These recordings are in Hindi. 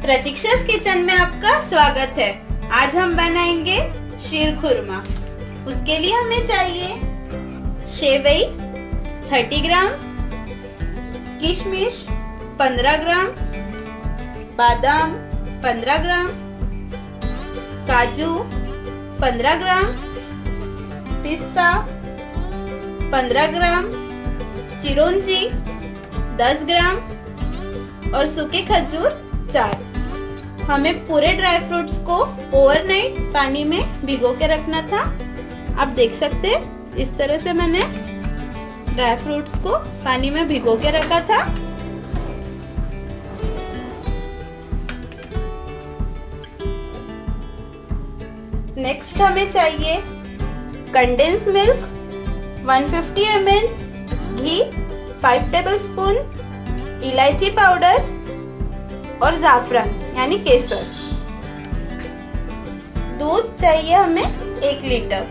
प्रतीक्षा's किचन में आपका स्वागत है। आज हम बनाएंगे शीर खुरमा। उसके लिए हमें चाहिए सेवई 30 ग्राम, किशमिश 15 ग्राम, बादाम 15 ग्राम, काजू 15 ग्राम, पिस्ता 15 ग्राम, चिरौंजी 10 ग्राम और सूखे खजूर 4। हमें पूरे ड्राई फ्रूट्स को ओवरनाइट पानी में भिगो के रखना था। आप देख सकते हैं इस तरह से मैंने ड्राई फ्रूट्स को पानी में भिगो के रखा था। नेक्स्ट हमें चाहिए कंडेंस मिल्क 150 ml, घी 5 टेबलस्पून, इलायची पाउडर और जाफरान यानी केसर। दूध चाहिए हमें 1 लीटर।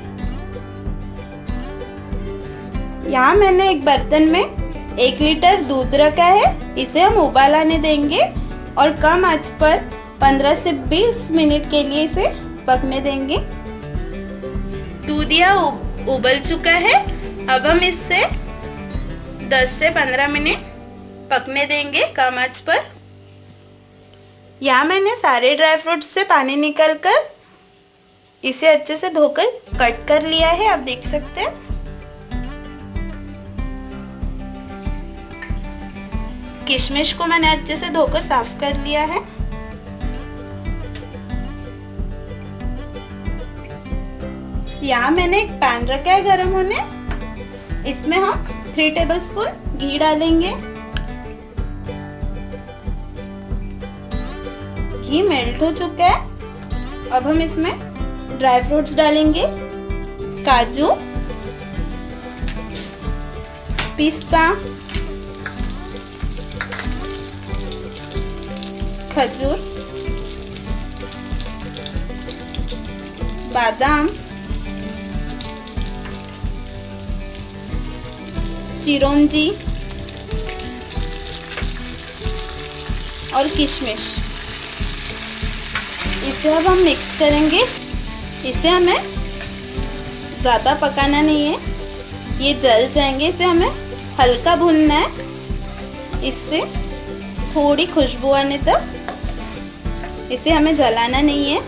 यहाँ मैंने एक बर्तन में 1 लीटर दूध रखा है। इसे हम उबाल आने देंगे और कम आंच पर 15 से 20 मिनट के लिए इसे पकने देंगे। दूध यहाँ उबल चुका है। अब हम इससे 10 से 15 मिनट पकने देंगे कम आंच पर। यहाँ मैंने सारे ड्राई फ्रूट्स से पानी निकालकर इसे अच्छे से धोकर कट कर लिया है। आप देख सकते हैं। किशमिश को मैंने अच्छे से धोकर साफ कर लिया है। यहाँ मैंने एक पैन रखा है गरम होने। इसमें हम 3 टेबलस्पून घी डालेंगे। घी मेल्ट हो चुका है। अब हम इसमें ड्राई फ्रूट्स डालेंगे। काजू, पिस्ता, खजूर, बादाम, चिरौंजी और किशमिश। इसे अब हम मिक्स करेंगे। इसे हमें ज़्यादा पकाना नहीं है, ये जल जाएंगे। इसे हमें हल्का भूनना है। इससे थोड़ी खुशबू आने तक इसे हमें जलाना नहीं है।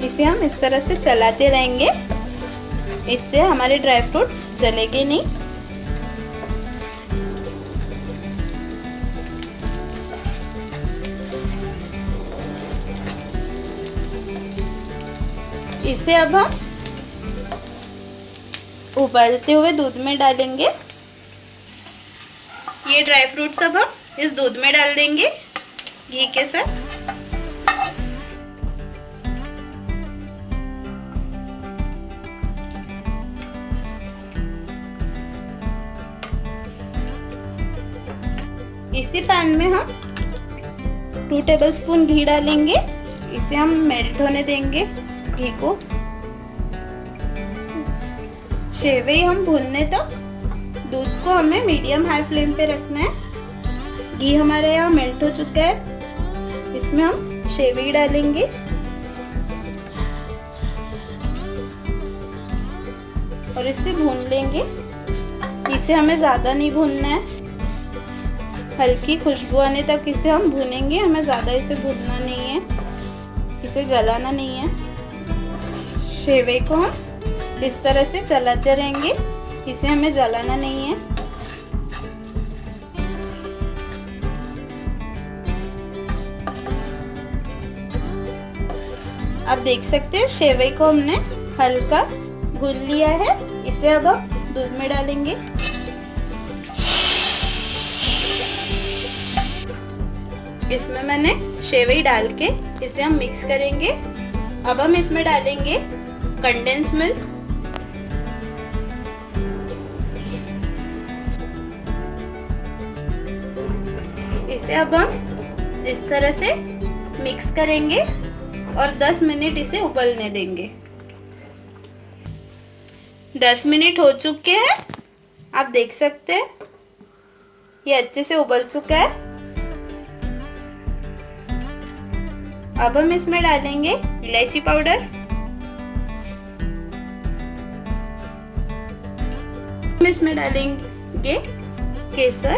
इसे हम इस तरह से चलाते रहेंगे। इससे हमारे ड्राई फ्रूट्स जलेंगे नहीं। इसे अब हम उबलते हुए दूध में डालेंगे। ये ड्राई फ्रूट्स अब हम इस दूध में डाल देंगे घी के साथ। इसी पैन में हम 2 टेबलस्पून घी डालेंगे। इसे हम मेल्ट होने देंगे घी को। सेवई हम भूनने तक दूध को हमें मीडियम हाई फ्लेम पे रखना है। घी हमारे यहाँ मेल्ट हो चुका है। इसमें हम सेवई डालेंगे। और इसे भून लेंगे। इसे हमें ज़्यादा नहीं भूनना है, हल्की खुशबू आने तक इसे हम भूनेंगे। हमें ज़्यादा इसे भूनना नहीं है, इसे जलाना नहीं है। सेवई को हम इस तरह से चलाते रहेंगे। इसे हमें जलाना नहीं है। आप देख सकते हैं सेवई को हमने हल्का भून लिया है। इसे अब हम दूध में डालेंगे। इसमें मैंने सेवई डाल के इसे हम मिक्स करेंगे। अब हम इसमें डालेंगे कंडेंस मिल्क। इसे अब हम इस तरह से मिक्स करेंगे और 10 मिनट इसे उबलने देंगे। 10 मिनट हो चुके हैं, आप देख सकते हैं ये अच्छे से उबल चुका है। अब हम इसमें डालेंगे इलायची पाउडर, इसमें डालेंगे केसर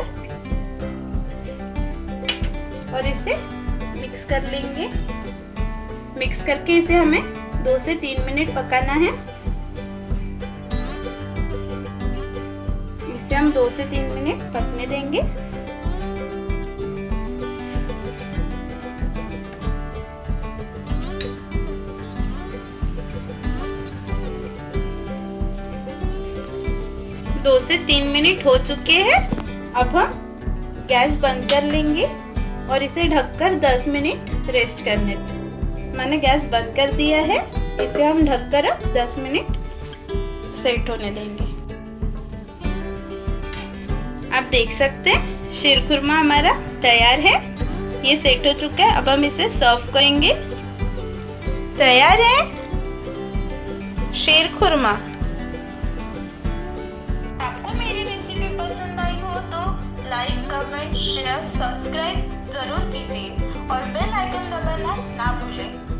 और इसे मिक्स कर लेंगे। मिक्स करके इसे हमें 2 से 3 मिनट पकाना है। इसे हम 2 से 3 मिनट पकने देंगे। दो से 3 मिनट हो चुके हैं। अब हम गैस बंद कर लेंगे और इसे ढककर 10 मिनट रेस्ट करने दें। मैंने गैस बंद कर दिया है। इसे हम ढककर 10 मिनट सेट होने देंगे। आप देख सकते हैं शीर खुरमा हमारा तैयार है। ये सेट हो चुका है। अब हम इसे सर्व करेंगे। तैयार है शीर खुरमा। लाइक, कमेंट, शेयर, सब्सक्राइब जरूर कीजिए और बेल आइकन दबाना ना भूलें।